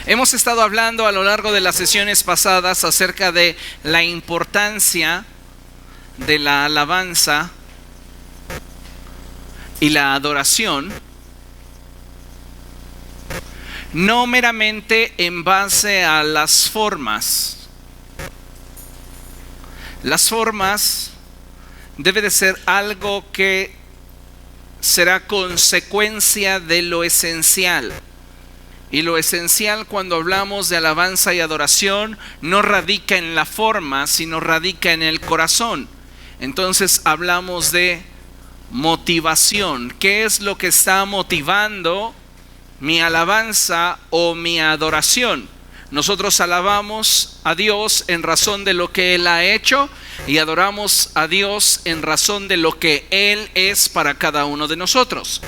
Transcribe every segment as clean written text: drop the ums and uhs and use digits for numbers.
Hemos estado hablando a lo largo de las sesiones pasadas acerca de la importancia de la alabanza y la adoración, no meramente en base a las formas. Las formas debe de ser algo que será consecuencia de lo esencial. Y lo esencial cuando hablamos de alabanza y adoración no radica en la forma, sino radica en el corazón. Entonces hablamos de motivación. ¿Qué es lo que está motivando mi alabanza o mi adoración? Nosotros alabamos a Dios en razón de lo que Él ha hecho y adoramos a Dios en razón de lo que Él es para cada uno de nosotros.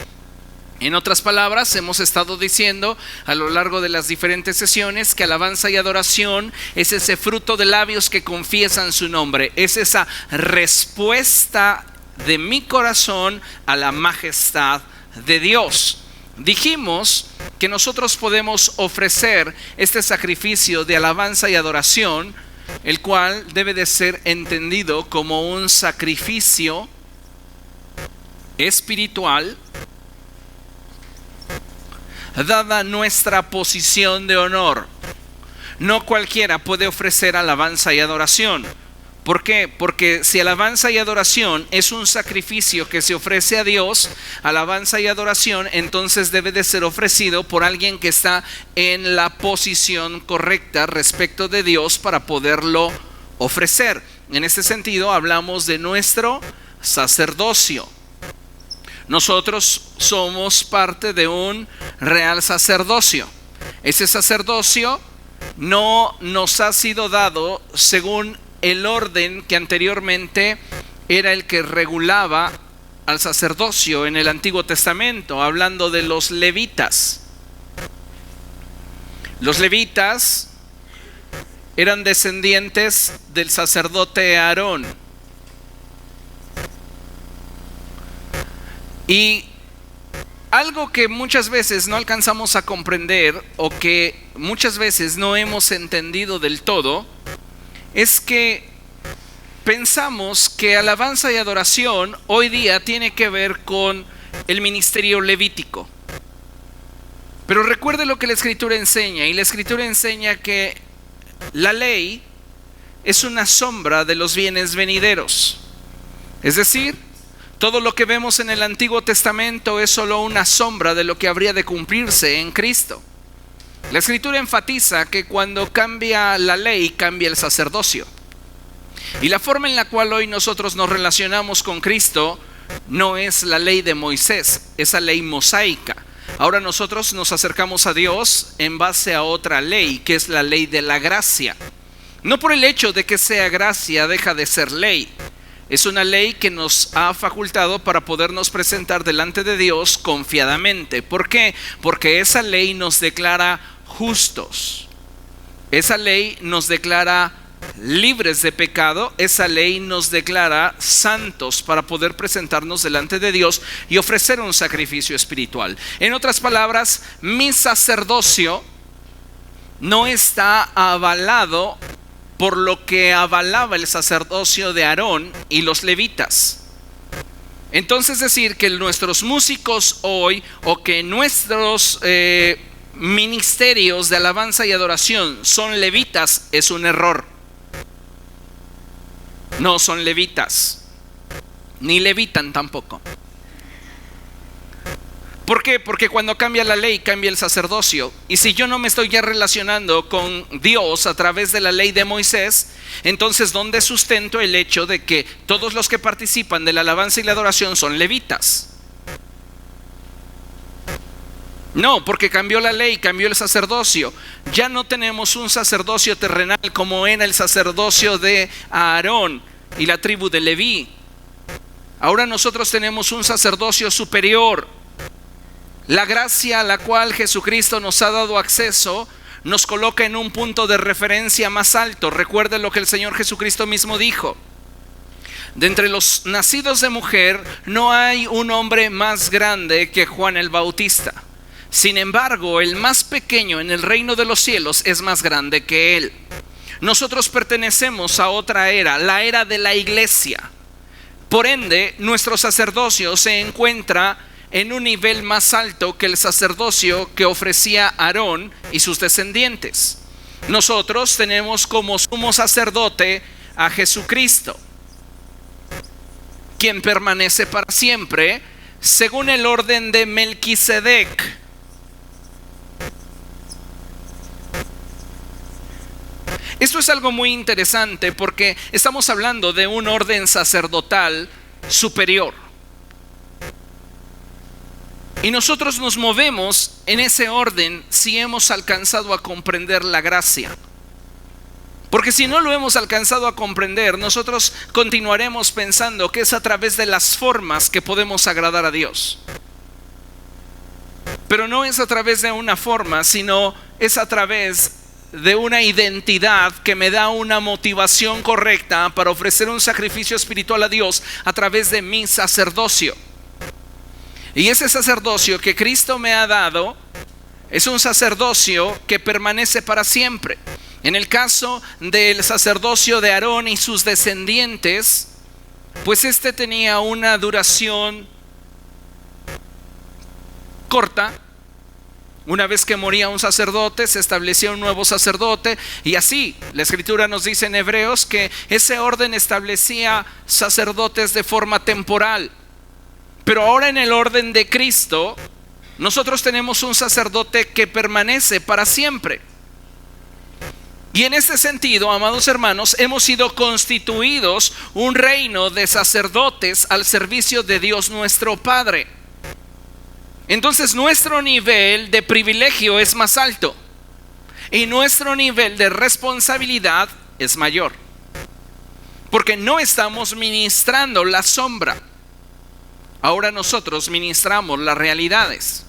En otras palabras, hemos estado diciendo a lo largo de las diferentes sesiones que alabanza y adoración es ese fruto de labios que confiesan su nombre. Es esa respuesta de mi corazón a la majestad de Dios. Dijimos que nosotros podemos ofrecer este sacrificio de alabanza y adoración, el cual debe de ser entendido como un sacrificio espiritual, dada nuestra posición de honor. No cualquiera puede ofrecer alabanza y adoración. ¿Por qué? Porque si alabanza y adoración es un sacrificio que se ofrece a Dios, alabanza y adoración entonces debe de ser ofrecido por alguien que está en la posición correcta respecto de Dios para poderlo ofrecer. En este sentido hablamos de nuestro sacerdocio. Nosotros somos parte de un real sacerdocio. Ese sacerdocio no nos ha sido dado según el orden que anteriormente era el que regulaba al sacerdocio en el Antiguo Testamento, hablando de los levitas. Los levitas eran descendientes del sacerdote Aarón. Y algo que muchas veces no alcanzamos a comprender o que muchas veces no hemos entendido del todo es que pensamos que alabanza y adoración hoy día tiene que ver con el ministerio levítico. Pero recuerde lo que la Escritura enseña, y la Escritura enseña que la ley es una sombra de los bienes venideros. Es decir, todo lo que vemos en el Antiguo Testamento es solo una sombra de lo que habría de cumplirse en Cristo. La Escritura enfatiza que cuando cambia la ley, cambia el sacerdocio. Y la forma en la cual hoy nosotros nos relacionamos con Cristo no es la ley de Moisés, esa ley mosaica. Ahora nosotros nos acercamos a Dios en base a otra ley, que es la ley de la gracia. No por el hecho de que sea gracia deja de ser ley. Es una ley que nos ha facultado para podernos presentar delante de Dios confiadamente. ¿Por qué? Porque esa ley nos declara justos. Esa ley nos declara libres de pecado. Esa ley nos declara santos para poder presentarnos delante de Dios y ofrecer un sacrificio espiritual. En otras palabras, mi sacerdocio no está avalado por lo que avalaba el sacerdocio de Aarón y los levitas. Entonces decir que nuestros músicos hoy o que nuestros ministerios de alabanza y adoración son levitas es un error. No son levitas, ni levitan tampoco. ¿Por qué? Porque cuando cambia la ley, cambia el sacerdocio. Y si yo no me estoy ya relacionando con Dios a través de la ley de Moisés, entonces ¿dónde sustento el hecho de que todos los que participan de la alabanza y la adoración son levitas? No, porque cambió la ley, cambió el sacerdocio. Ya no tenemos un sacerdocio terrenal como era el sacerdocio de Aarón y la tribu de Leví. Ahora nosotros tenemos un sacerdocio superior. La gracia a la cual Jesucristo nos ha dado acceso nos coloca en un punto de referencia más alto. Recuerde lo que el Señor Jesucristo mismo dijo: de entre los nacidos de mujer no hay un hombre más grande que Juan el Bautista. Sin embargo, el más pequeño en el reino de los cielos es más grande que él. Nosotros pertenecemos a otra era, la era de la iglesia. Por ende, nuestro sacerdocio se encuentra en un nivel más alto que el sacerdocio que ofrecía Aarón y sus descendientes. Nosotros tenemos como sumo sacerdote a Jesucristo, quien permanece para siempre según el orden de Melquisedec. Esto es algo muy interesante porque estamos hablando de un orden sacerdotal superior. Y nosotros nos movemos en ese orden si hemos alcanzado a comprender la gracia. Porque si no lo hemos alcanzado a comprender, nosotros continuaremos pensando que es a través de las formas que podemos agradar a Dios. Pero no es a través de una forma, sino es a través de una identidad que me da una motivación correcta para ofrecer un sacrificio espiritual a Dios a través de mi sacerdocio. Y ese sacerdocio que Cristo me ha dado es un sacerdocio que permanece para siempre. En el caso del sacerdocio de Aarón y sus descendientes, pues este tenía una duración corta. Una vez que moría un sacerdote, se establecía un nuevo sacerdote, y así la escritura nos dice en Hebreos que ese orden establecía sacerdotes de forma temporal. Pero ahora en el orden de Cristo, nosotros tenemos un sacerdote que permanece para siempre. Y en este sentido, amados hermanos, hemos sido constituidos un reino de sacerdotes al servicio de Dios nuestro Padre. Entonces nuestro nivel de privilegio es más alto y nuestro nivel de responsabilidad es mayor, porque no estamos ministrando la sombra, ahora nosotros ministramos las realidades.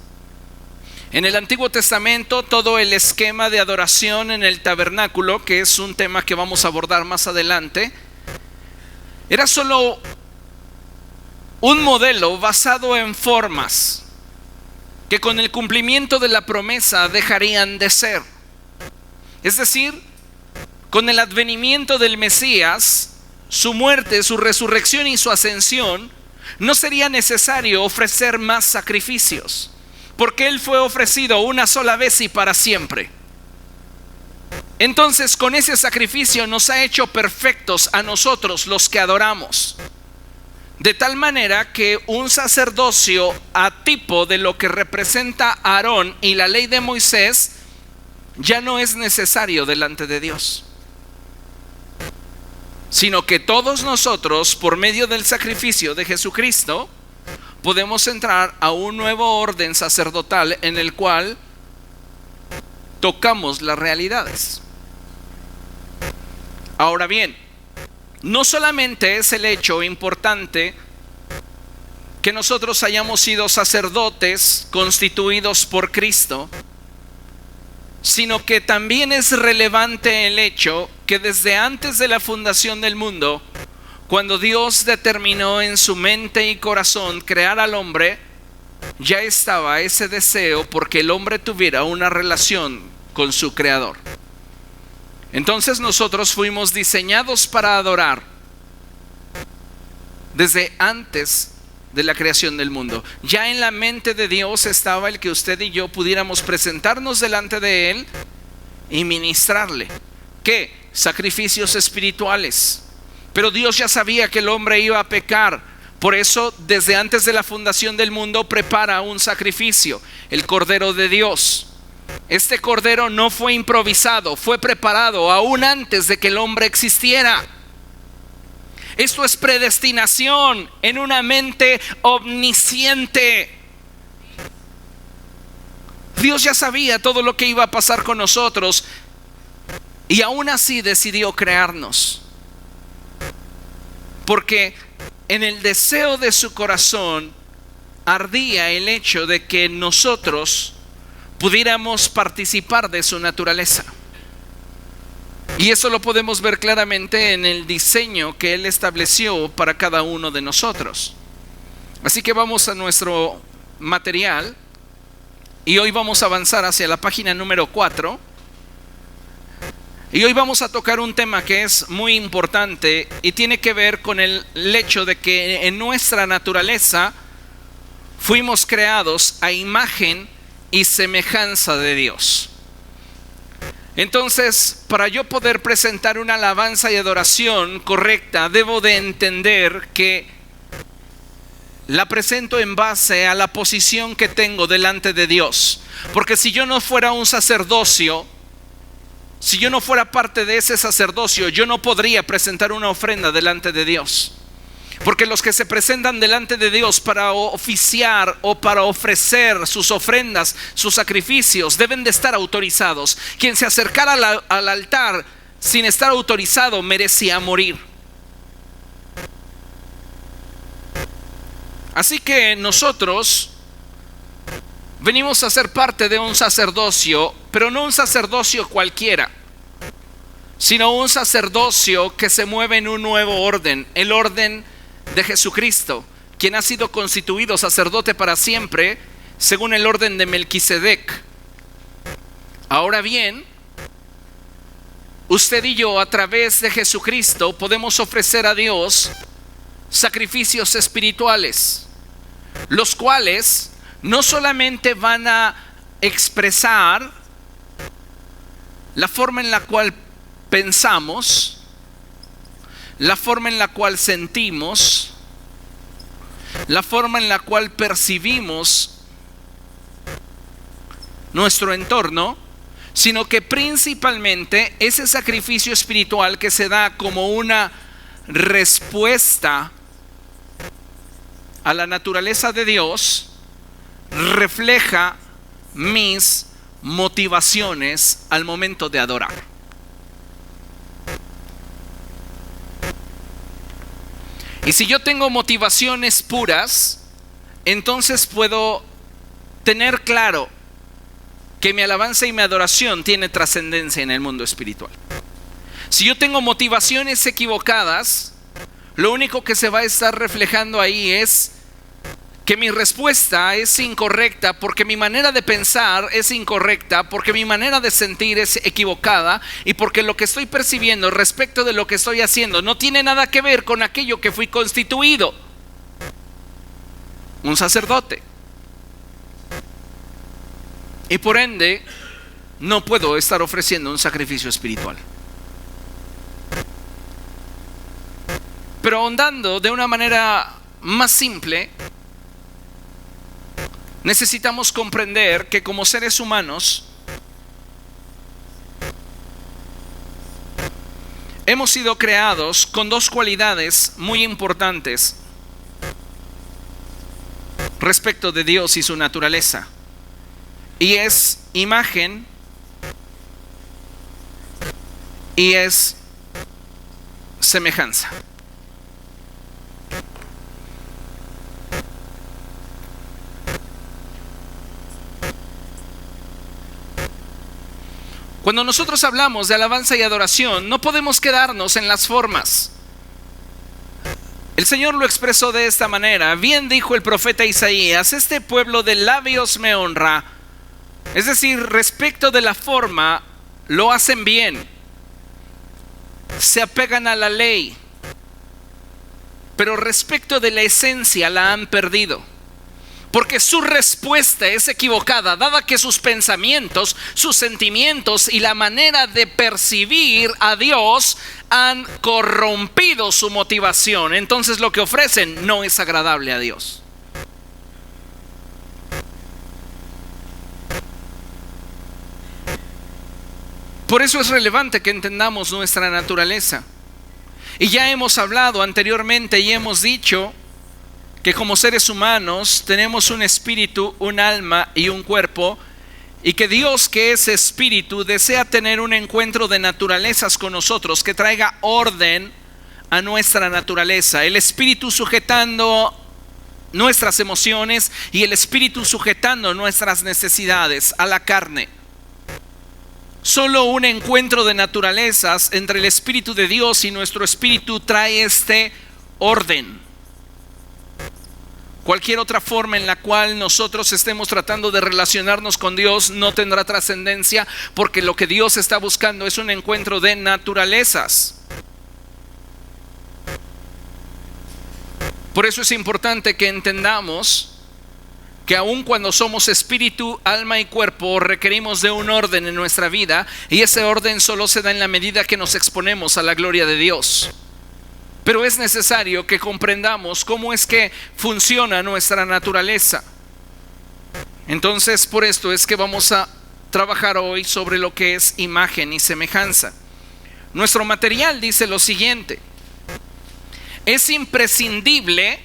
En el Antiguo Testamento, todo el esquema de adoración en el tabernáculo, que es un tema que vamos a abordar más adelante, era solo un modelo basado en formas que con el cumplimiento de la promesa dejarían de ser. Es decir, con el advenimiento del Mesías, su muerte, su resurrección y su ascensión, no sería necesario ofrecer más sacrificios, porque Él fue ofrecido una sola vez y para siempre. Entonces, con ese sacrificio nos ha hecho perfectos a nosotros los que adoramos. De tal manera que un sacerdocio a tipo de lo que representa Aarón y la ley de Moisés ya no es necesario delante de Dios, sino que todos nosotros, por medio del sacrificio de Jesucristo, podemos entrar a un nuevo orden sacerdotal en el cual tocamos las realidades. Ahora bien, no solamente es el hecho importante que nosotros hayamos sido sacerdotes constituidos por Cristo, sino que también es relevante el hecho que desde antes de la fundación del mundo, cuando Dios determinó en su mente y corazón crear al hombre, ya estaba ese deseo porque el hombre tuviera una relación con su creador. Entonces nosotros fuimos diseñados para adorar desde antes de la creación del mundo. Ya en la mente de Dios estaba el que usted y yo pudiéramos presentarnos delante de Él y ministrarle. ¿Qué? Sacrificios espirituales. Pero Dios ya sabía que el hombre iba a pecar. Por eso, desde antes de la fundación del mundo, prepara un sacrificio, el Cordero de Dios. Este cordero no fue improvisado, fue preparado aún antes de que el hombre existiera. Esto es predestinación en una mente omnisciente. Dios ya sabía todo lo que iba a pasar con nosotros y aún así decidió crearnos, porque en el deseo de su corazón ardía el hecho de que nosotros pudiéramos participar de su naturaleza. Y eso lo podemos ver claramente en el diseño que Él estableció para cada uno de nosotros. Así que vamos a nuestro material y hoy vamos a avanzar hacia la página número 4. Y hoy vamos a tocar un tema que es muy importante y tiene que ver con el hecho de que en nuestra naturaleza fuimos creados a imagen y semejanza de Dios. Entonces, para yo poder presentar una alabanza y adoración correcta, debo de entender que la presento en base a la posición que tengo delante de Dios. Porque si yo no fuera un sacerdocio, si yo no fuera parte de ese sacerdocio, yo no podría presentar una ofrenda delante de Dios. Porque los que se presentan delante de Dios para oficiar o para ofrecer sus ofrendas, sus sacrificios, deben de estar autorizados. Quien se acercara al altar sin estar autorizado merecía morir. Así que nosotros venimos a ser parte de un sacerdocio, pero no un sacerdocio cualquiera, sino un sacerdocio que se mueve en un nuevo orden, el orden de Jesucristo, quien ha sido constituido sacerdote para siempre, según el orden de Melquisedec. Ahora bien, usted y yo, a través de Jesucristo, podemos ofrecer a Dios sacrificios espirituales, los cuales no solamente van a expresar la forma en la cual pensamos, la forma en la cual sentimos, la forma en la cual percibimos nuestro entorno, sino que principalmente ese sacrificio espiritual que se da como una respuesta a la naturaleza de Dios, refleja mis motivaciones al momento de adorar. Y si yo tengo motivaciones puras, entonces puedo tener claro que mi alabanza y mi adoración tiene trascendencia en el mundo espiritual. Si yo tengo motivaciones equivocadas, lo único que se va a estar reflejando ahí es que mi respuesta es incorrecta, porque mi manera de pensar es incorrecta, porque mi manera de sentir es equivocada, y porque lo que estoy percibiendo respecto de lo que estoy haciendo no tiene nada que ver con aquello que fui constituido, un sacerdote. Y por ende, no puedo estar ofreciendo un sacrificio espiritual. Pero ahondando de una manera más simple, necesitamos comprender que como seres humanos hemos sido creados con dos cualidades muy importantes respecto de Dios y su naturaleza, y es imagen y es semejanza. Cuando nosotros hablamos de alabanza y adoración, no podemos quedarnos en las formas. El Señor lo expresó de esta manera. Bien dijo el profeta Isaías: este pueblo de labios me honra. Es decir, respecto de la forma, lo hacen bien. Se apegan a la ley. Pero respecto de la esencia, la han perdido. Porque su respuesta es equivocada, dada que sus pensamientos, sus sentimientos y la manera de percibir a Dios han corrompido su motivación. Entonces lo que ofrecen no es agradable a Dios. Por eso es relevante que entendamos nuestra naturaleza. Y ya hemos hablado anteriormente y hemos dicho que como seres humanos tenemos un espíritu, un alma y un cuerpo, y que Dios, que es espíritu, desea tener un encuentro de naturalezas con nosotros que traiga orden a nuestra naturaleza. El espíritu sujetando nuestras emociones y el espíritu sujetando nuestras necesidades a la carne. Solo un encuentro de naturalezas entre el espíritu de Dios y nuestro espíritu trae este orden. Cualquier otra forma en la cual nosotros estemos tratando de relacionarnos con Dios no tendrá trascendencia, porque lo que Dios está buscando es un encuentro de naturalezas. Por eso es importante que entendamos que aun cuando somos espíritu, alma y cuerpo, requerimos de un orden en nuestra vida, y ese orden solo se da en la medida que nos exponemos a la gloria de Dios. Pero es necesario que comprendamos cómo es que funciona nuestra naturaleza. Entonces, por esto es que vamos a trabajar hoy sobre lo que es imagen y semejanza. Nuestro material dice lo siguiente: es imprescindible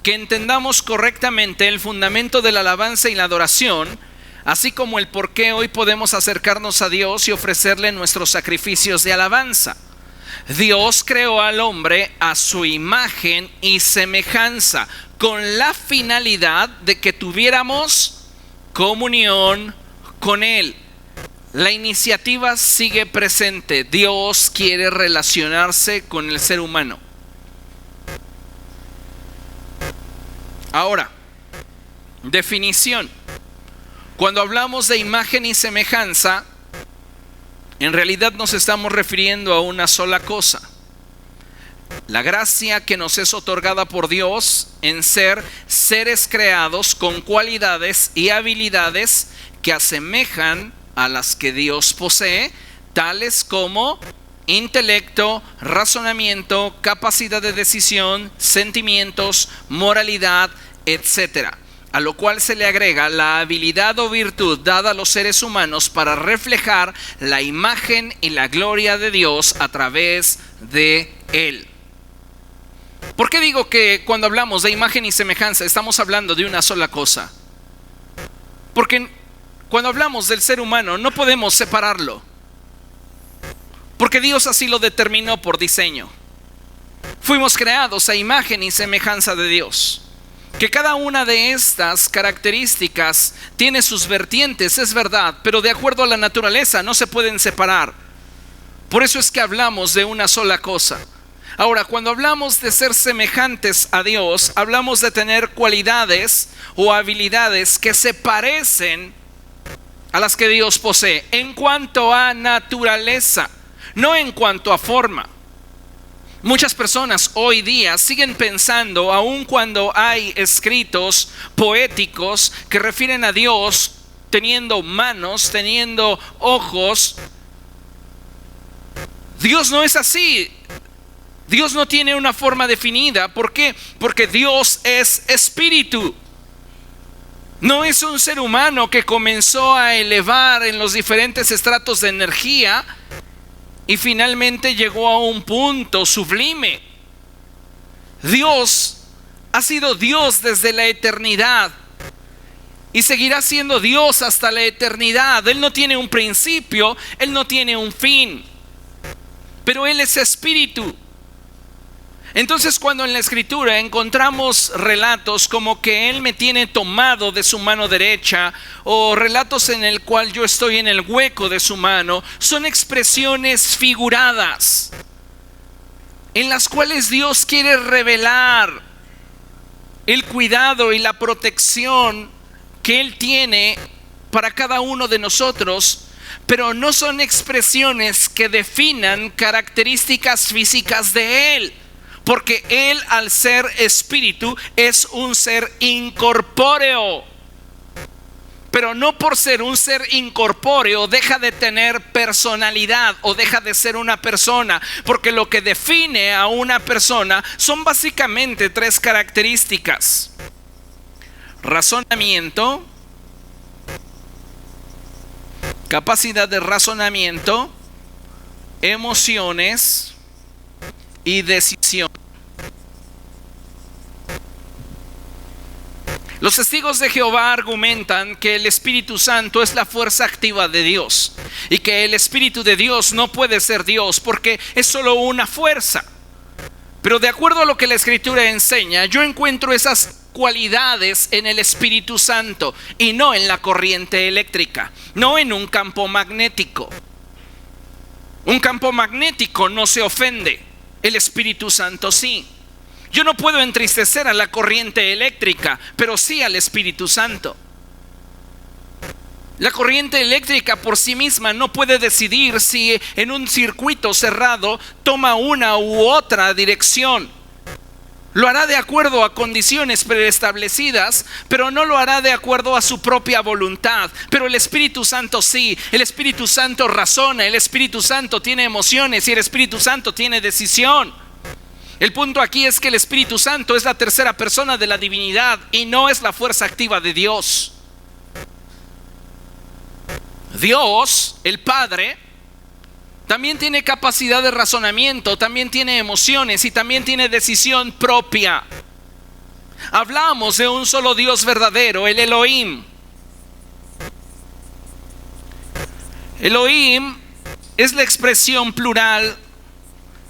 que entendamos correctamente el fundamento de la alabanza y la adoración, así como el por qué hoy podemos acercarnos a Dios y ofrecerle nuestros sacrificios de alabanza. Dios creó al hombre a su imagen y semejanza, con la finalidad de que tuviéramos comunión con Él. La iniciativa sigue presente. Dios quiere relacionarse con el ser humano. Ahora, definición. Cuando hablamos de imagen y semejanza, en realidad nos estamos refiriendo a una sola cosa: la gracia que nos es otorgada por Dios en ser seres creados con cualidades y habilidades que asemejan a las que Dios posee, tales como intelecto, razonamiento, capacidad de decisión, sentimientos, moralidad, etcétera. A lo cual se le agrega la habilidad o virtud dada a los seres humanos para reflejar la imagen y la gloria de Dios a través de Él. ¿Por qué digo que cuando hablamos de imagen y semejanza estamos hablando de una sola cosa? Porque cuando hablamos del ser humano no podemos separarlo, porque Dios así lo determinó por diseño. Fuimos creados a imagen y semejanza de Dios. Que cada una de estas características tiene sus vertientes, es verdad, pero de acuerdo a la naturaleza no se pueden separar. Por eso es que hablamos de una sola cosa. Ahora, cuando hablamos de ser semejantes a Dios, hablamos de tener cualidades o habilidades que se parecen a las que Dios posee en cuanto a naturaleza, no en cuanto a forma. Muchas personas hoy día siguen pensando, aun cuando hay escritos poéticos que refieren a Dios teniendo manos, teniendo ojos. Dios no es así. Dios no tiene una forma definida. ¿Por qué? Porque Dios es espíritu. No es un ser humano que comenzó a elevar en los diferentes estratos de energía y finalmente llegó a un punto sublime. Dios ha sido Dios desde la eternidad y seguirá siendo Dios hasta la eternidad. Él no tiene un principio, Él no tiene un fin, pero Él es espíritu. Entonces, cuando en la escritura encontramos relatos como que Él me tiene tomado de su mano derecha, o relatos en el cual yo estoy en el hueco de su mano, son expresiones figuradas en las cuales Dios quiere revelar el cuidado y la protección que Él tiene para cada uno de nosotros, pero no son expresiones que definan características físicas de Él. Porque Él, al ser espíritu, es un ser incorpóreo. Pero no por ser un ser incorpóreo deja de tener personalidad o deja de ser una persona. Porque lo que define a una persona son básicamente tres características: razonamiento, capacidad de razonamiento, emociones y decisión. Los testigos de Jehová argumentan que el Espíritu Santo es la fuerza activa de Dios y que el Espíritu de Dios no puede ser Dios porque es solo una fuerza. Pero de acuerdo a lo que la Escritura enseña, yo encuentro esas cualidades en el Espíritu Santo y no en la corriente eléctrica, no en un campo magnético. Un campo magnético no se ofende, el Espíritu Santo sí. Yo no puedo entristecer a la corriente eléctrica, pero sí al Espíritu Santo. La corriente eléctrica por sí misma no puede decidir si en un circuito cerrado toma una u otra dirección. Lo hará de acuerdo a condiciones preestablecidas, pero no lo hará de acuerdo a su propia voluntad. Pero el Espíritu Santo sí, el Espíritu Santo razona, el Espíritu Santo tiene emociones y el Espíritu Santo tiene decisión. El punto aquí es que el Espíritu Santo es la tercera persona de la divinidad y no es la fuerza activa de Dios. Dios, el Padre, también tiene capacidad de razonamiento, también tiene emociones y también tiene decisión propia. Hablamos de un solo Dios verdadero, el Elohim. Elohim es la expresión plural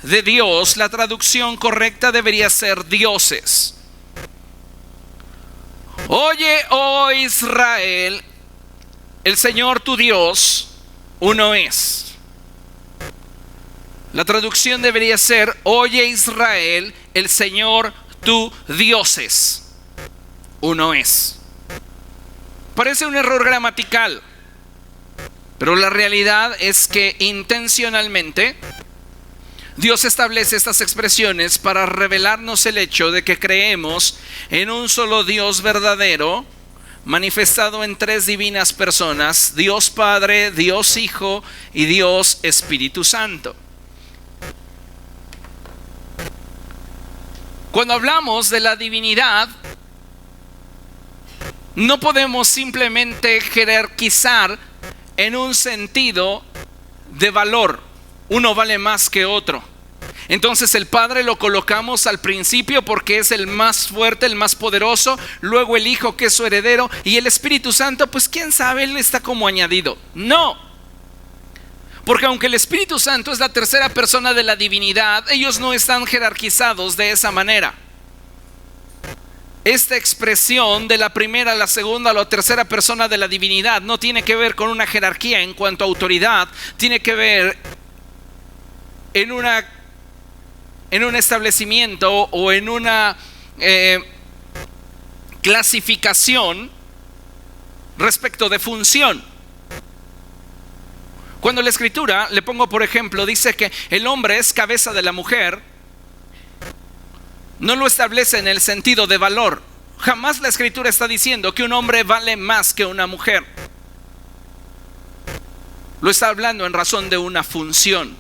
de Dios. La traducción correcta debería ser dioses. Oye, oh Israel, el Señor tu Dios, uno es. La traducción debería ser: oye Israel, el Señor tu dioses, uno es. Parece un error gramatical, pero la realidad es que intencionalmente Dios establece estas expresiones para revelarnos el hecho de que creemos en un solo Dios verdadero, manifestado en tres divinas personas: Dios Padre, Dios Hijo y Dios Espíritu Santo. Cuando hablamos de la divinidad, no podemos simplemente jerarquizar en un sentido de valor. Uno vale más que otro. Entonces el Padre lo colocamos al principio porque es el más fuerte, el más poderoso. Luego el Hijo, que es su heredero, y el Espíritu Santo, pues quién sabe, él está como añadido. No. Porque aunque el Espíritu Santo es la tercera persona de la divinidad, ellos no están jerarquizados de esa manera. Esta expresión de la primera, la segunda o la tercera persona de la divinidad no tiene que ver con una jerarquía en cuanto a autoridad, tiene que ver en un establecimiento o en una clasificación respecto de función. Cuando la Escritura, le pongo por ejemplo, dice que el hombre es cabeza de la mujer, no lo establece en el sentido de valor. Jamás la Escritura está diciendo que un hombre vale más que una mujer. Lo está hablando en razón de una función.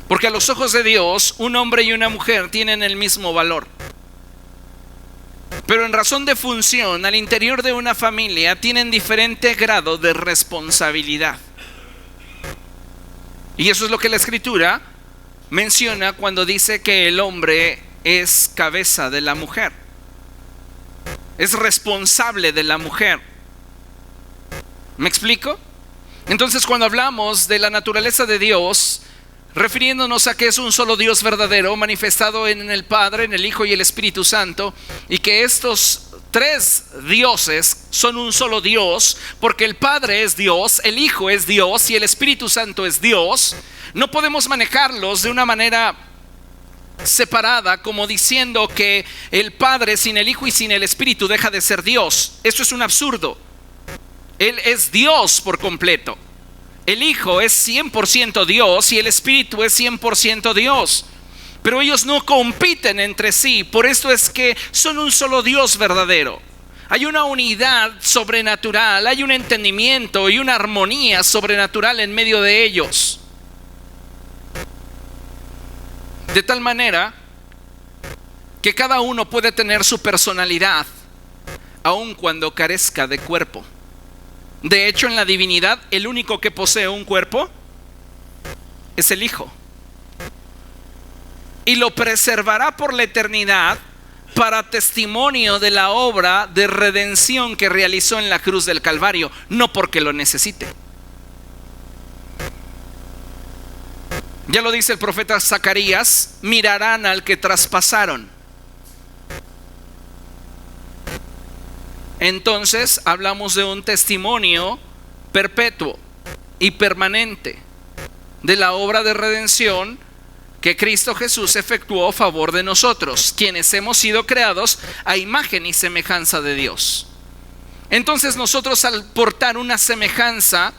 Porque a los ojos de Dios, un hombre y una mujer tienen el mismo valor. Pero en razón de función, al interior de una familia tienen diferente grado de responsabilidad. Y eso es lo que la Escritura menciona cuando dice que el hombre es cabeza de la mujer. Es responsable de la mujer. ¿Me explico? Entonces, cuando hablamos de la naturaleza de Dios, refiriéndonos a que es un solo Dios verdadero, manifestado en el Padre, en el Hijo y el Espíritu Santo, y que estos tres dioses son un solo Dios, porque el Padre es Dios, el Hijo es Dios y el Espíritu Santo es Dios, no podemos manejarlos de una manera separada, como diciendo que el Padre sin el Hijo y sin el Espíritu deja de ser Dios. Esto es un absurdo. Él es Dios por completo. El Hijo es 100% Dios y el Espíritu es 100% Dios. Pero ellos no compiten entre sí. Por esto es que son un solo Dios verdadero. Hay una unidad sobrenatural, hay un entendimiento y una armonía sobrenatural en medio de ellos. De tal manera que cada uno puede tener su personalidad, aun cuando carezca de cuerpo. De hecho, en la divinidad, el único que posee un cuerpo es el Hijo. Y lo preservará por la eternidad para testimonio de la obra de redención que realizó en la cruz del Calvario, no porque lo necesite. Ya lo dice el profeta Zacarías: mirarán al que traspasaron. Entonces hablamos de un testimonio perpetuo y permanente de la obra de redención que Cristo Jesús efectuó a favor de nosotros, quienes hemos sido creados a imagen y semejanza de Dios. Entonces nosotros, al portar una semejanza,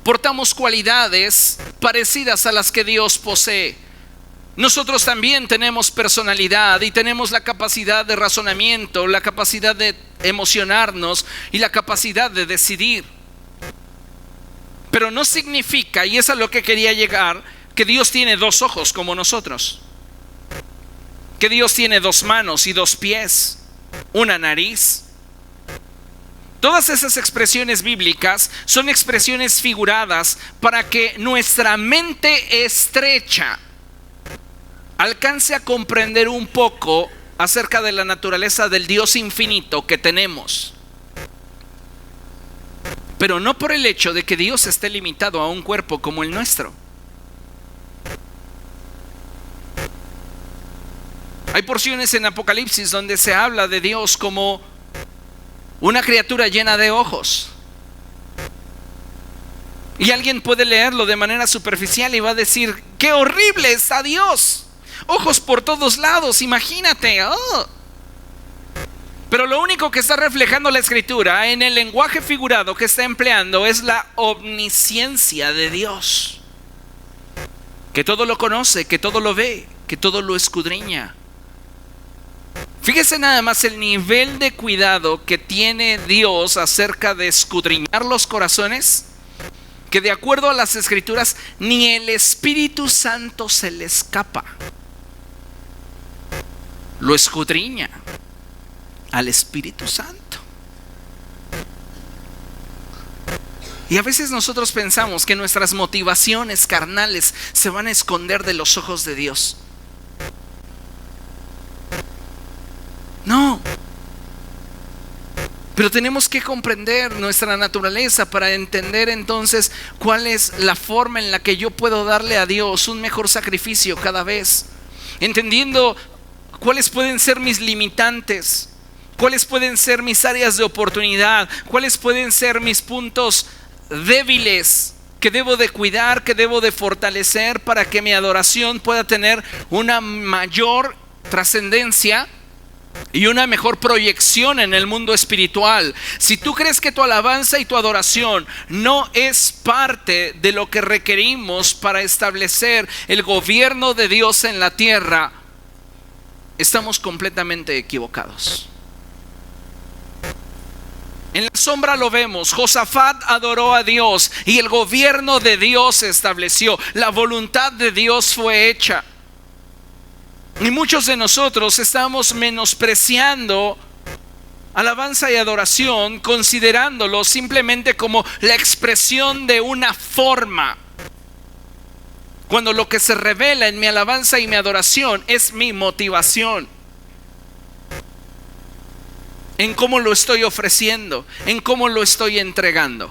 portamos cualidades parecidas a las que Dios posee. Nosotros también tenemos personalidad y tenemos la capacidad de razonamiento, la capacidad de emocionarnos y la capacidad de decidir. Pero no significa, y es a lo que quería llegar, que Dios tiene dos ojos como nosotros, que Dios tiene dos manos y dos pies, una nariz. Todas esas expresiones bíblicas son expresiones figuradas para que nuestra mente estrecha alcance a comprender un poco acerca de la naturaleza del Dios infinito que tenemos. Pero no por el hecho de que Dios esté limitado a un cuerpo como el nuestro. Hay porciones en Apocalipsis donde se habla de Dios como una criatura llena de ojos. Y alguien puede leerlo de manera superficial y va a decir: ¡qué horrible está Dios! Ojos por todos lados, imagínate. Oh. Pero lo único que está reflejando la Escritura en el lenguaje figurado que está empleando es la omnisciencia de Dios, que todo lo conoce, que todo lo ve, que todo lo escudriña. Fíjese nada más el nivel de cuidado que tiene Dios acerca de escudriñar los corazones, que de acuerdo a las Escrituras ni el Espíritu Santo se le escapa. Lo escudriña al Espíritu Santo. Y a veces nosotros pensamos que nuestras motivaciones carnales se van a esconder de los ojos de Dios. No. Pero tenemos que comprender nuestra naturaleza para entender entonces cuál es la forma en la que yo puedo darle a Dios un mejor sacrificio cada vez. Entendiendo cuáles pueden ser mis limitantes, cuáles pueden ser mis áreas de oportunidad, cuáles pueden ser mis puntos débiles que debo de cuidar, que debo de fortalecer para que mi adoración pueda tener una mayor trascendencia y una mejor proyección en el mundo espiritual. Si tú crees que tu alabanza y tu adoración no es parte de lo que requerimos para establecer el gobierno de Dios en la tierra, estamos completamente equivocados. En la sombra lo vemos. Josafat adoró a Dios y el gobierno de Dios se estableció. La voluntad de Dios fue hecha. Y muchos de nosotros estamos menospreciando alabanza y adoración, considerándolo simplemente como la expresión de una forma, cuando lo que se revela en mi alabanza y mi adoración es mi motivación, en cómo lo estoy ofreciendo, en cómo lo estoy entregando.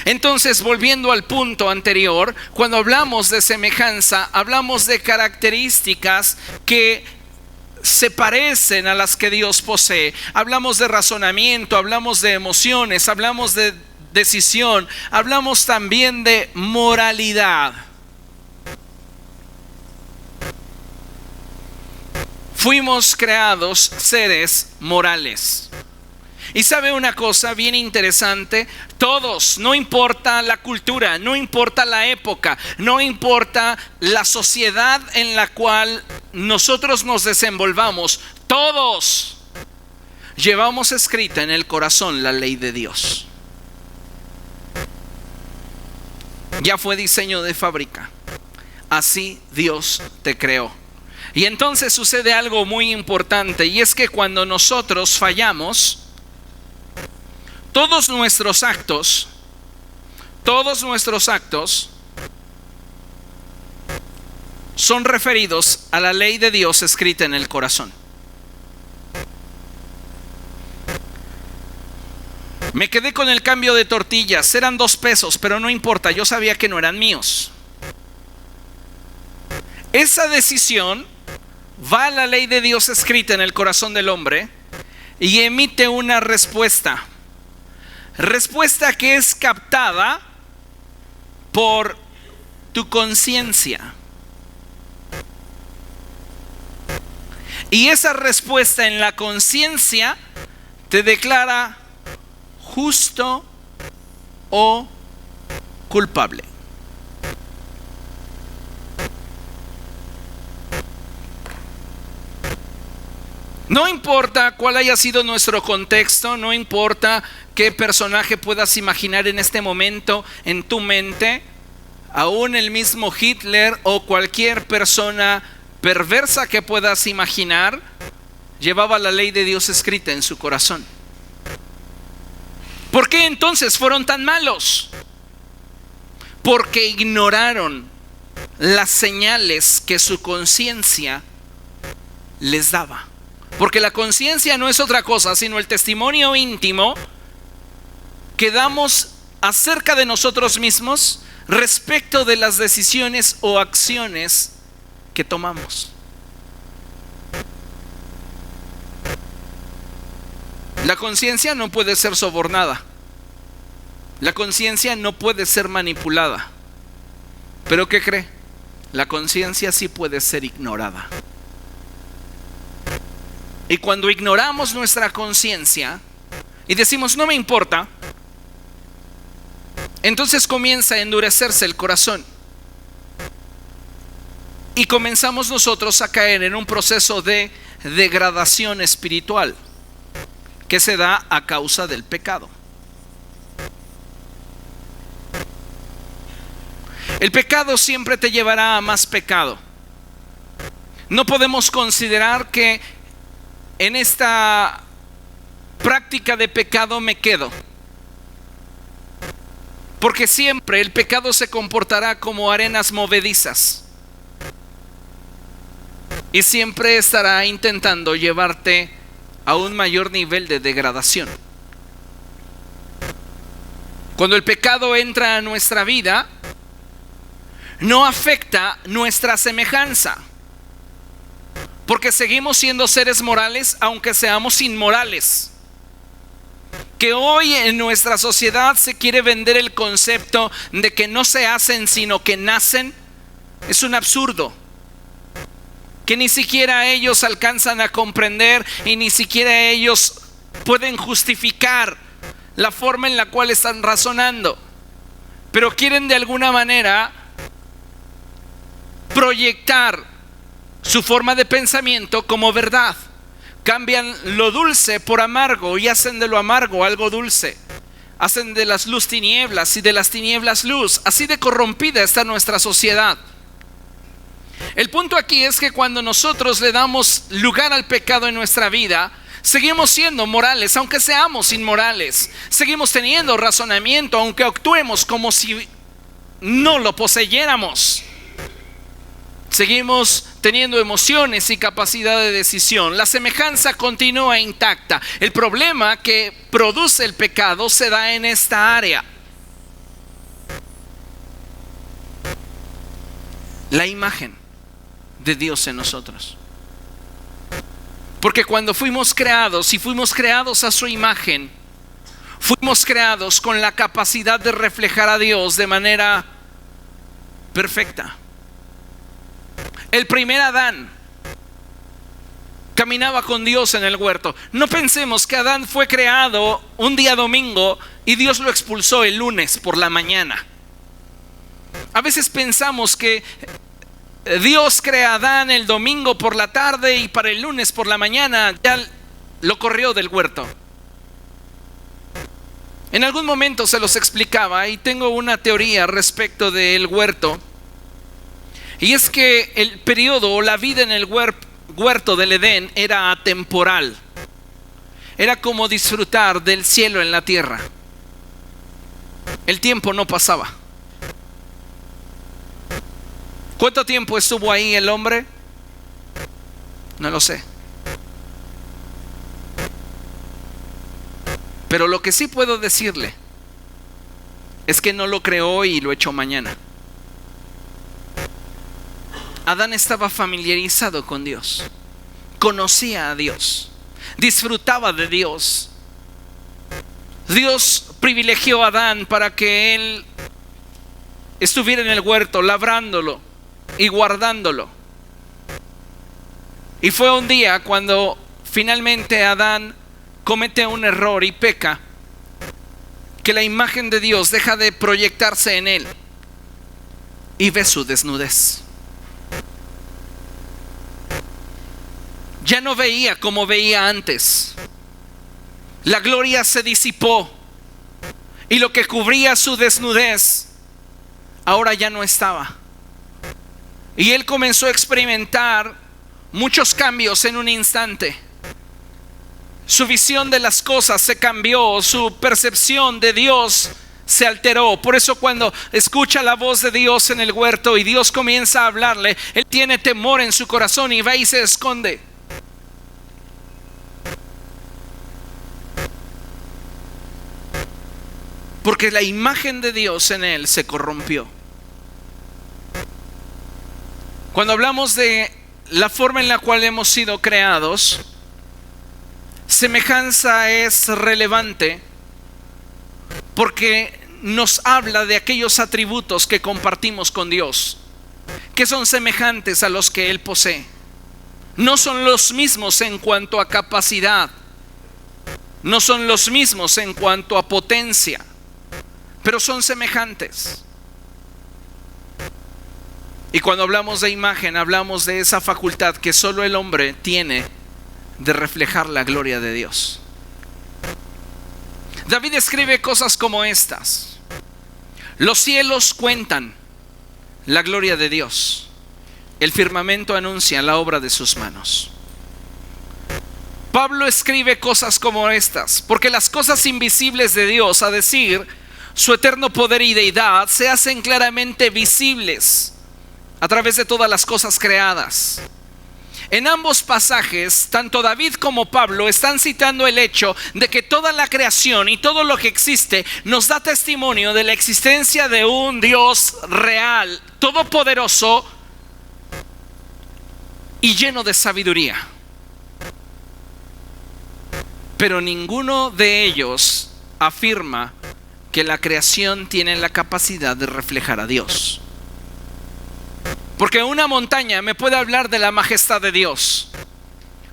Entonces, volviendo al punto anterior, cuando hablamos de semejanza, hablamos de características que se parecen a las que Dios posee. Hablamos de razonamiento, hablamos de emociones, hablamos de decisión, hablamos también de moralidad. Fuimos creados seres morales. Y sabe una cosa bien interesante, todos, no importa la cultura, no importa la época, no importa la sociedad en la cual nosotros nos desenvolvamos, todos llevamos escrita en el corazón la ley de Dios. Ya fue diseño de fábrica, así Dios te creó. Y entonces sucede algo muy importante, y es que cuando nosotros fallamos, todos nuestros actos son referidos a la ley de Dios escrita en el corazón. Me quedé con el cambio de tortillas, eran 2 pesos, pero no importa, yo sabía que no eran míos. Esa decisión va a la ley de Dios escrita en el corazón del hombre y emite una respuesta que es captada por tu conciencia. Y esa respuesta en la conciencia te declara justo o culpable. No importa cuál haya sido nuestro contexto, no importa qué personaje puedas imaginar en este momento en tu mente, aún el mismo Hitler o cualquier persona perversa que puedas imaginar, llevaba la ley de Dios escrita en su corazón. ¿Por qué entonces fueron tan malos? Porque ignoraron las señales que su conciencia les daba. Porque la conciencia no es otra cosa sino el testimonio íntimo que damos acerca de nosotros mismos respecto de las decisiones o acciones que tomamos. La conciencia no puede ser sobornada. La conciencia no puede ser manipulada. ¿Pero qué cree? La conciencia sí puede ser ignorada. Y cuando ignoramos nuestra conciencia y decimos no me importa, entonces comienza a endurecerse el corazón. Y comenzamos nosotros a caer en un proceso de degradación espiritual que se da a causa del pecado. El pecado siempre te llevará a más pecado. No podemos considerar que en esta práctica de pecado me quedo, porque siempre el pecado se comportará como arenas movedizas y siempre estará intentando llevarte a un mayor nivel de degradación. Cuando el pecado entra a nuestra vida, no afecta nuestra semejanza, porque seguimos siendo seres morales aunque seamos inmorales. Que hoy en nuestra sociedad se quiere vender el concepto de que no se hacen sino que nacen, es un absurdo que ni siquiera ellos alcanzan a comprender y ni siquiera ellos pueden justificar la forma en la cual están razonando, pero quieren de alguna manera proyectar su forma de pensamiento como verdad. Cambian lo dulce por amargo y hacen de lo amargo algo dulce. Hacen de las luz tinieblas y de las tinieblas luz. Así de corrompida está nuestra sociedad. El punto aquí es que cuando nosotros le damos lugar al pecado en nuestra vida, seguimos siendo morales aunque seamos inmorales. Seguimos teniendo razonamiento aunque actuemos como si no lo poseyéramos. Seguimos teniendo emociones y capacidad de decisión. La semejanza continúa intacta. El problema que produce el pecado se da en esta área. La imagen de Dios en nosotros. Porque cuando fuimos creados y fuimos creados a su imagen, fuimos creados con la capacidad de reflejar a Dios de manera perfecta. El primer Adán caminaba con Dios en el huerto. No pensemos que Adán fue creado un día domingo y Dios lo expulsó el lunes por la mañana. A veces pensamos que Dios crea a Adán el domingo por la tarde y para el lunes por la mañana ya lo corrió del huerto. En algún momento se los explicaba y tengo una teoría respecto del huerto. Y es que el periodo o la vida en el huerto del Edén era atemporal. Era como disfrutar del cielo en la tierra. El tiempo no pasaba. ¿Cuánto tiempo estuvo ahí el hombre? No lo sé. Pero lo que sí puedo decirle es que no lo creó y lo echó mañana. Adán estaba familiarizado con Dios, conocía a Dios, disfrutaba de Dios. Dios privilegió a Adán para que él estuviera en el huerto, labrándolo y guardándolo. Y fue un día cuando finalmente Adán comete un error y peca, que la imagen de Dios deja de proyectarse en él y ve su desnudez. Ya no veía como veía antes. La gloria se disipó y lo que cubría su desnudez ahora ya no estaba. Y él comenzó a experimentar muchos cambios en un instante. Su visión de las cosas se cambió, su percepción de Dios se alteró. Por eso cuando escucha la voz de Dios en el huerto y Dios comienza a hablarle, él tiene temor en su corazón y va y se esconde. Porque la imagen de Dios en él se corrompió. Cuando hablamos de la forma en la cual hemos sido creados, semejanza es relevante porque nos habla de aquellos atributos que compartimos con Dios, que son semejantes a los que Él posee. No son los mismos en cuanto a capacidad, no son los mismos en cuanto a potencia, pero son semejantes. Y cuando hablamos de imagen, hablamos de esa facultad que solo el hombre tiene de reflejar la gloria de Dios. David escribe cosas como estas: los cielos cuentan la gloria de Dios, el firmamento anuncia la obra de sus manos. Pablo escribe cosas como estas, porque las cosas invisibles de Dios, a decir, su eterno poder y deidad, se hacen claramente visibles a través de todas las cosas creadas. En ambos pasajes, tanto David como Pablo están citando el hecho de que toda la creación y todo lo que existe nos da testimonio de la existencia de un Dios real, todopoderoso y lleno de sabiduría. Pero ninguno de ellos afirma que la creación tiene la capacidad de reflejar a Dios. Porque una montaña me puede hablar de la majestad de Dios.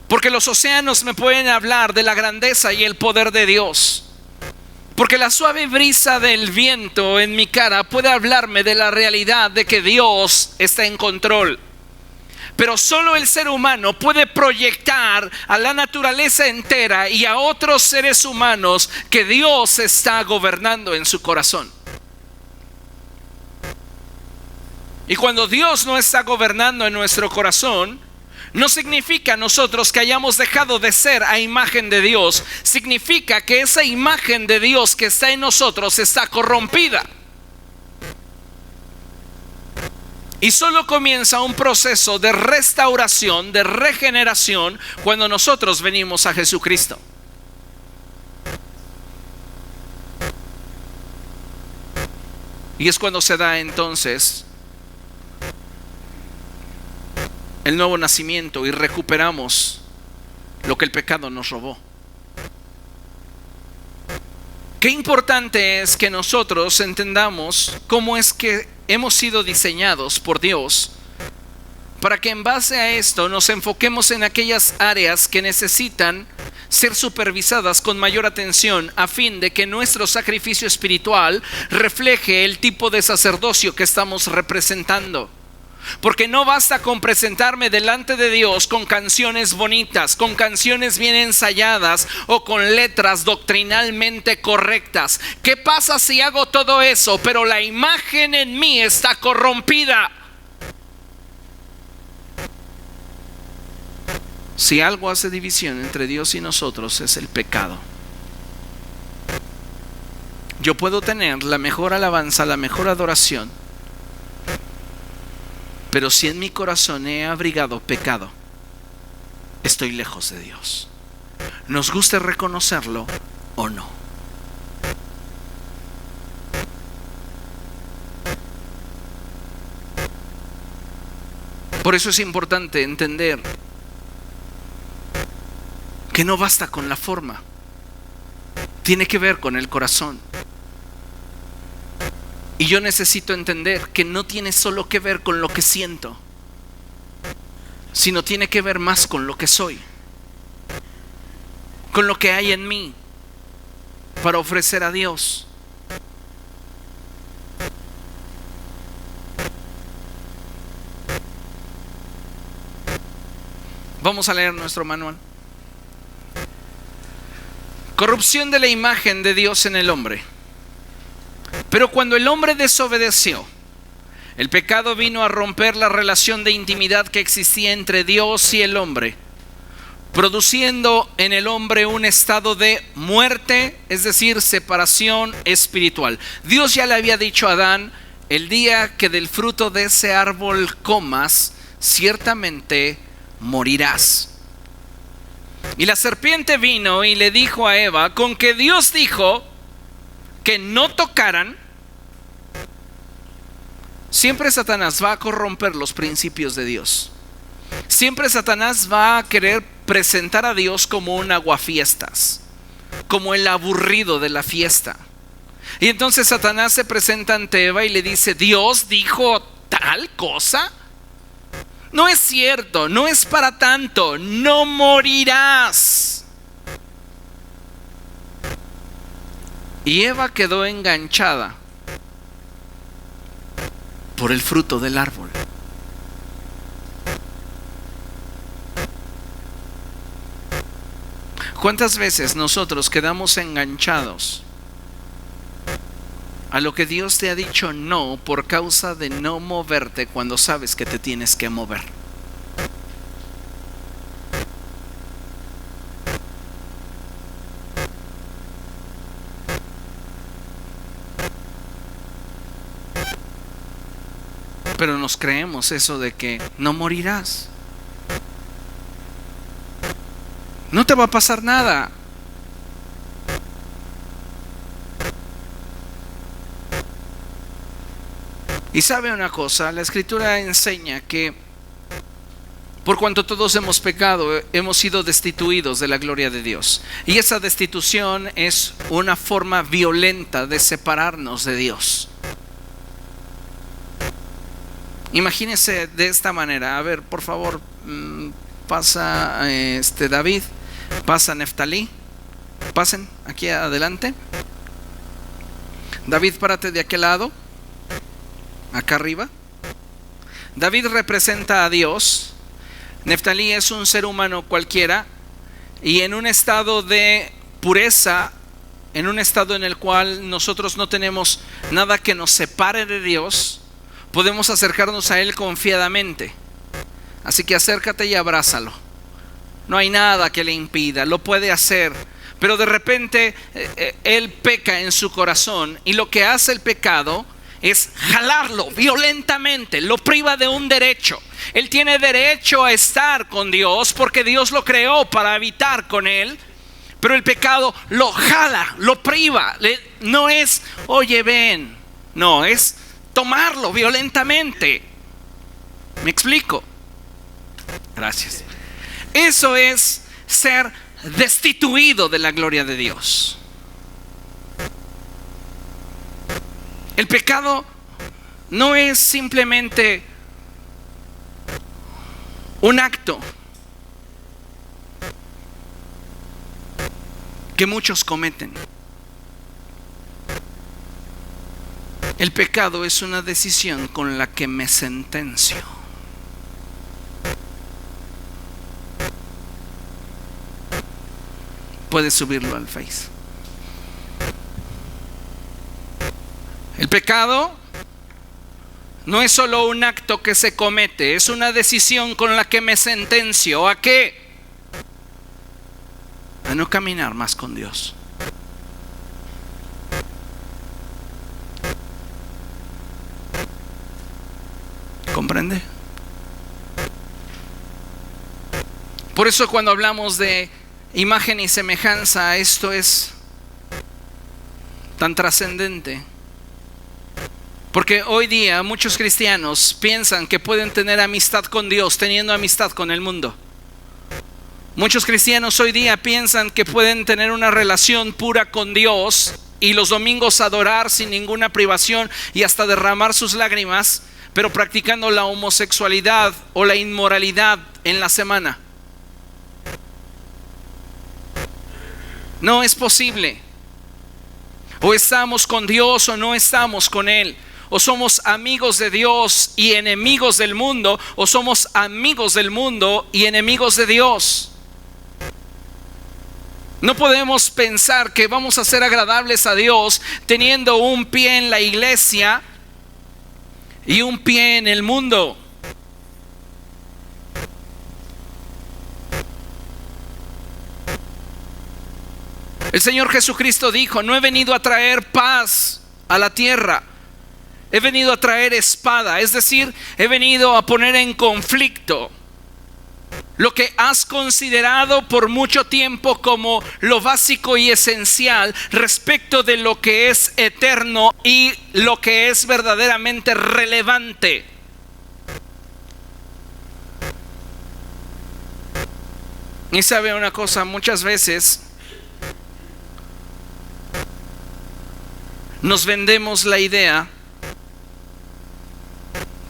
Porque los océanos me pueden hablar de la grandeza y el poder de Dios. Porque la suave brisa del viento en mi cara puede hablarme de la realidad de que Dios está en control. Pero solo el ser humano puede proyectar a la naturaleza entera y a otros seres humanos que Dios está gobernando en su corazón. Y cuando Dios no está gobernando en nuestro corazón, no significa nosotros que hayamos dejado de ser a imagen de Dios. Significa que esa imagen de Dios que está en nosotros está corrompida. Y solo comienza un proceso de restauración, de regeneración, cuando nosotros venimos a Jesucristo. Y es cuando se da entonces el nuevo nacimiento y recuperamos lo que el pecado nos robó. Qué importante es que nosotros entendamos cómo es que hemos sido diseñados por Dios, para que en base a esto nos enfoquemos en aquellas áreas que necesitan ser supervisadas con mayor atención, a fin de que nuestro sacrificio espiritual refleje el tipo de sacerdocio que estamos representando. Porque no basta con presentarme delante de Dios con canciones bonitas, con canciones bien ensayadas o con letras doctrinalmente correctas. ¿Qué pasa si hago todo eso, pero la imagen en mí está corrompida? Si algo hace división entre Dios y nosotros, es el pecado. Yo puedo tener la mejor alabanza, la mejor adoración, pero si en mi corazón he abrigado pecado, estoy lejos de Dios. Nos guste reconocerlo o no. Por eso es importante entender que no basta con la forma, tiene que ver con el corazón. Y yo necesito entender que no tiene solo que ver con lo que siento. sino tiene que ver más con lo que soy, con lo que hay en mí para ofrecer a Dios. Vamos a leer nuestro manual. Corrupción de la imagen de Dios en el hombre. Pero cuando el hombre desobedeció, el pecado vino a romper la relación de intimidad que existía entre Dios y el hombre, produciendo en el hombre un estado de muerte, es decir, separación espiritual. Dios ya le había dicho a Adán: el día que del fruto de ese árbol comas, ciertamente morirás. Y la serpiente vino y le dijo a Eva: con que Dios dijo que no tocaran. Siempre Satanás va a corromper los principios de Dios. Siempre Satanás va a querer presentar a Dios como un aguafiestas, como el aburrido de la fiesta. Y entonces Satanás se presenta ante Eva y le dice: ¿Dios dijo tal cosa? No es cierto, no es para tanto, no morirás. Y Eva quedó enganchada por el fruto del árbol. ¿Cuántas veces nosotros quedamos enganchados a lo que Dios te ha dicho no por causa de no moverte cuando sabes que te tienes que mover? Pero nos creemos eso de que no morirás. No te va a pasar nada. Y sabe una cosa, la Escritura enseña que por cuanto todos hemos pecado, hemos sido destituidos de la gloria de Dios. Y esa destitución es una forma violenta de separarnos de Dios. Imagínese de esta manera. A ver, por favor, pasa David, pasa Neftalí, pasen aquí adelante. David, párate de aquel lado, acá arriba. David representa a Dios. Neftalí es un ser humano cualquiera, y en un estado de pureza, en un estado en el cual nosotros no tenemos nada que nos separe de Dios, podemos acercarnos a Él confiadamente. Así que acércate y abrázalo. No hay nada que le impida, lo puede hacer. Pero de repente Él peca en su corazón, y lo que hace el pecado es jalarlo violentamente, lo priva de un derecho. Él tiene derecho a estar con Dios porque Dios lo creó para habitar con Él, pero el pecado lo jala, lo priva. No es, oye, ven. No, es tomarlo violentamente. ¿Me explico? Gracias. Eso es ser destituido de la gloria de Dios. El pecado no es simplemente un acto que muchos cometen. El pecado es una decisión con la que me sentencio. Puedes subirlo al Face. El pecado no es solo un acto que se comete, es una decisión con la que me sentencio. ¿A qué? A no caminar más con Dios. ¿Comprende? Por eso cuando hablamos de imagen y semejanza, esto es tan trascendente. Porque hoy día muchos cristianos piensan que pueden tener amistad con Dios teniendo amistad con el mundo. Muchos cristianos hoy día piensan que pueden tener una relación pura con Dios y los domingos adorar sin ninguna privación y hasta derramar sus lágrimas, pero practicando la homosexualidad o la inmoralidad en la semana. No es posible. O estamos con Dios o no estamos con Él. O somos amigos de Dios y enemigos del mundo, o somos amigos del mundo y enemigos de Dios. No podemos pensar que vamos a ser agradables a Dios teniendo un pie en la iglesia y un pie en el mundo. El Señor Jesucristo dijo: no he venido a traer paz a la tierra, he venido a traer espada. Es decir, he venido a poner en conflicto lo que has considerado por mucho tiempo como lo básico y esencial respecto de lo que es eterno y lo que es verdaderamente relevante. Y sabe una cosa, muchas veces nos vendemos la idea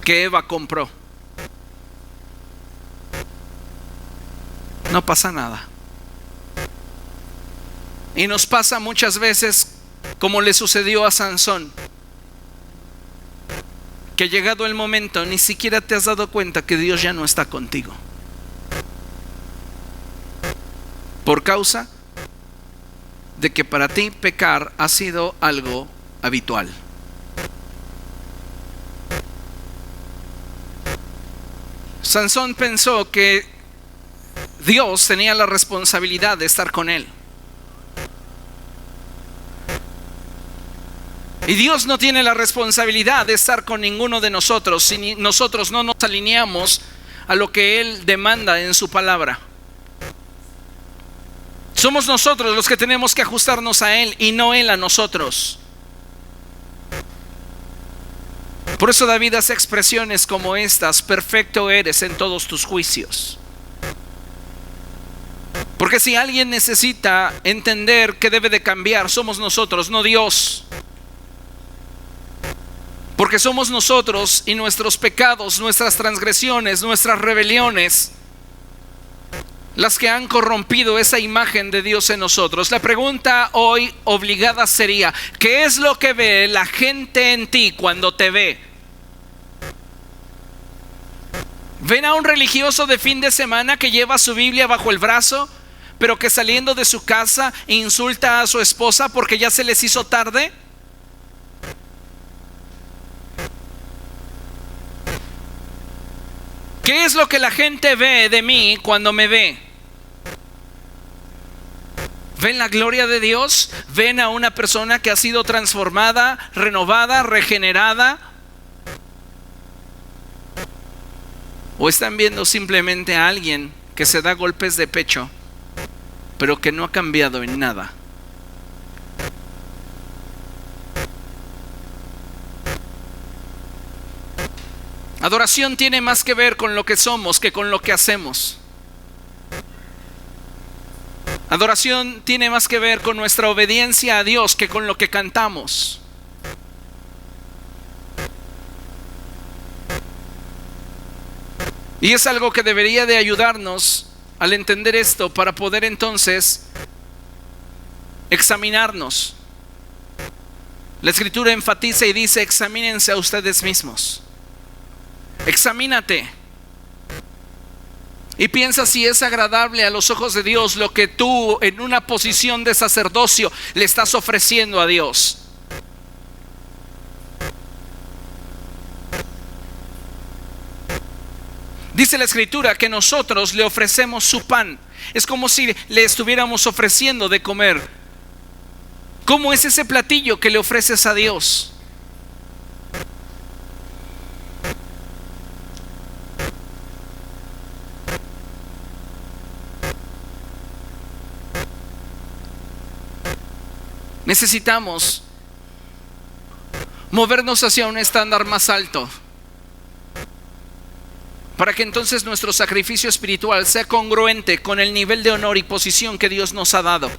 que Eva compró. No pasa nada. Y nos pasa muchas veces como le sucedió a Sansón, que llegado el momento ni siquiera te has dado cuenta que Dios ya no está contigo, por causa de que para ti pecar ha sido algo habitual. Sansón pensó que Dios tenía la responsabilidad de estar con él. Y Dios no tiene la responsabilidad de estar con ninguno de nosotros si nosotros no nos alineamos a lo que Él demanda en su palabra. Somos nosotros los que tenemos que ajustarnos a Él y no Él a nosotros. Por eso David hace expresiones como estas: perfecto eres en todos tus juicios. Porque si alguien necesita entender que debe de cambiar, somos nosotros, no Dios. Porque somos nosotros y nuestros pecados, nuestras transgresiones, nuestras rebeliones, las que han corrompido esa imagen de Dios en nosotros. La pregunta hoy obligada sería: ¿qué es lo que ve la gente en ti cuando te ve? ¿Ven a un religioso de fin de semana que lleva su Biblia bajo el brazo, pero que saliendo de su casa insulta a su esposa porque ya se les hizo tarde? ¿Qué es lo que la gente ve de mí cuando me ve? ¿Ven la gloria de Dios? ¿Ven a una persona que ha sido transformada, renovada, regenerada? ¿O están viendo simplemente a alguien que se da golpes de pecho, pero que no ha cambiado en nada? Adoración tiene más que ver con lo que somos que con lo que hacemos. Adoración tiene más que ver con nuestra obediencia a Dios que con lo que cantamos. Y es algo que debería de ayudarnos al entender esto, para poder entonces examinarnos. La Escritura enfatiza y dice: examínense a ustedes mismos. Examínate y piensa si es agradable a los ojos de Dios lo que tú, en una posición de sacerdocio, le estás ofreciendo a Dios. Dice la Escritura que nosotros le ofrecemos su pan. Es como si le estuviéramos ofreciendo de comer. ¿Cómo es ese platillo que le ofreces a Dios? Necesitamos movernos hacia un estándar más alto, para que entonces nuestro sacrificio espiritual sea congruente con el nivel de honor y posición que Dios nos ha dado,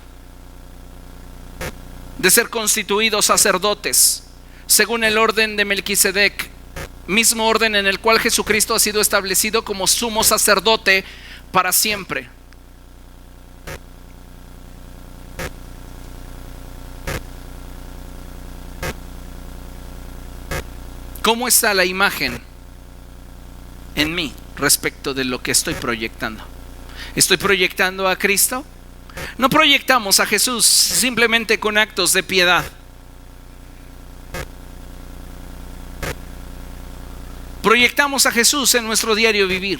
de ser constituidos sacerdotes según el orden de Melquisedec, mismo orden en el cual Jesucristo ha sido establecido como sumo sacerdote para siempre. ¿Cómo está la imagen en mí respecto de lo que estoy proyectando? ¿Estoy proyectando a Cristo? No proyectamos a Jesús simplemente con actos de piedad. Proyectamos a Jesús en nuestro diario vivir,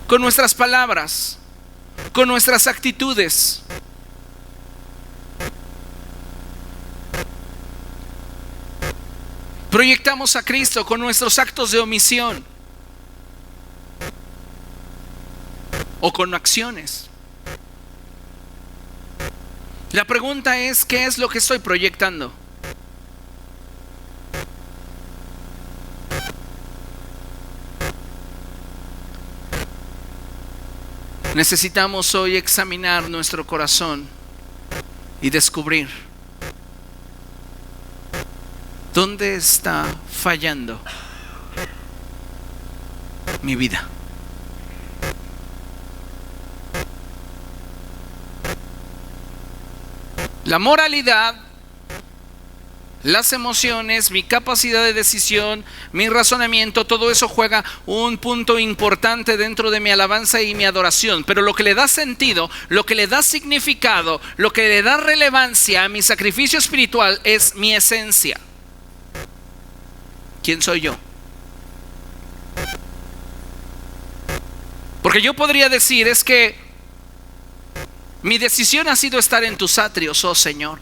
con nuestras palabras, con nuestras actitudes. Proyectamos a Cristo con nuestros actos de omisión o con acciones. La pregunta es, ¿qué es lo que estoy proyectando? Necesitamos hoy examinar nuestro corazón y descubrir dónde está fallando mi vida. La moralidad, las emociones, mi capacidad de decisión, mi razonamiento, todo eso juega un punto importante dentro de mi alabanza y mi adoración. Pero lo que le da sentido, lo que le da significado, lo que le da relevancia a mi sacrificio espiritual es mi esencia. ¿Quién soy yo? Porque yo podría decir, es que mi decisión ha sido estar en tus atrios, oh Señor.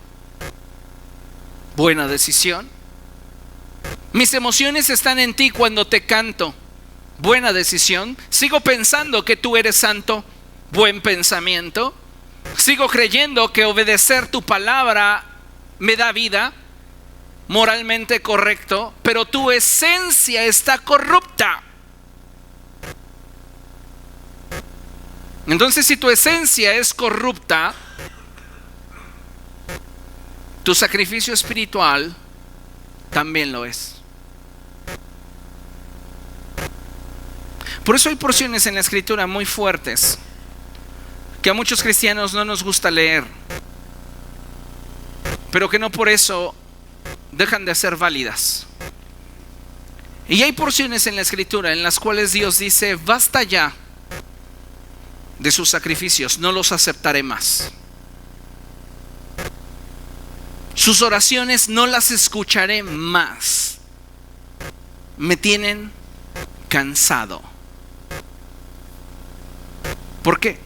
Buena decisión. Mis emociones están en ti cuando te canto. Buena decisión. Sigo pensando que tú eres santo. Buen pensamiento. Sigo creyendo que obedecer tu palabra me da vida. Moralmente correcto. Pero tu esencia está corrupta. Entonces, si tu esencia es corrupta, tu sacrificio espiritual también lo es. Por eso hay porciones en la Escritura muy fuertes que a muchos cristianos no nos gusta leer, pero que no por eso dejan de ser válidas. Y hay porciones en la Escritura en las cuales Dios dice: basta ya de sus sacrificios, no los aceptaré más. Sus oraciones no las escucharé más. Me tienen cansado. ¿Por qué?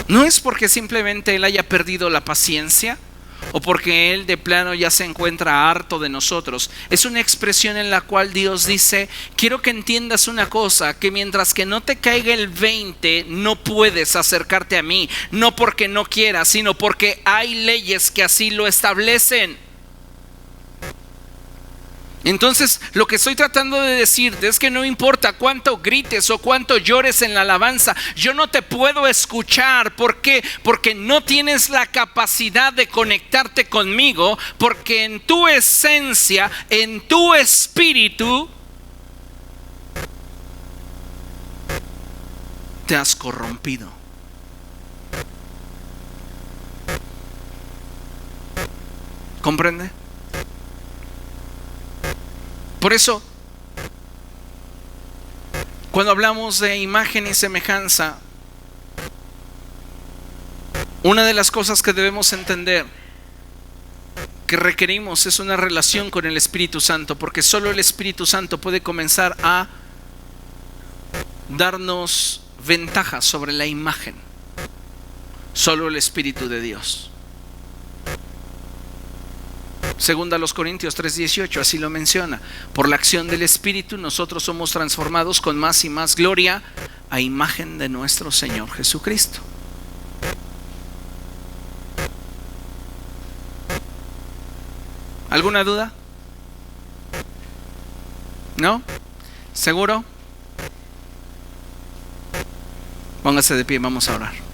No es porque simplemente Él haya perdido la paciencia o porque Él de plano ya se encuentra harto de nosotros. Es una expresión en la cual Dios dice: quiero que entiendas una cosa, que mientras que no te caiga el 20, no puedes acercarte a mí, no porque no quieras, sino porque hay leyes que así lo establecen. Entonces, lo que estoy tratando de decirte es que no importa cuánto grites o cuánto llores en la alabanza, yo no te puedo escuchar. ¿Por qué? Porque no tienes la capacidad de conectarte conmigo, porque en tu esencia, en tu espíritu, te has corrompido. ¿Comprende? Por eso, cuando hablamos de imagen y semejanza, una de las cosas que debemos entender que requerimos es una relación con el Espíritu Santo, porque solo el Espíritu Santo puede comenzar a darnos ventajas sobre la imagen. Solo el Espíritu de Dios. Segunda a los Corintios 3:18, así lo menciona: por la acción del Espíritu nosotros somos transformados con más y más gloria a imagen de nuestro Señor Jesucristo. ¿Alguna duda? ¿No? ¿Seguro? Póngase de pie, vamos a orar.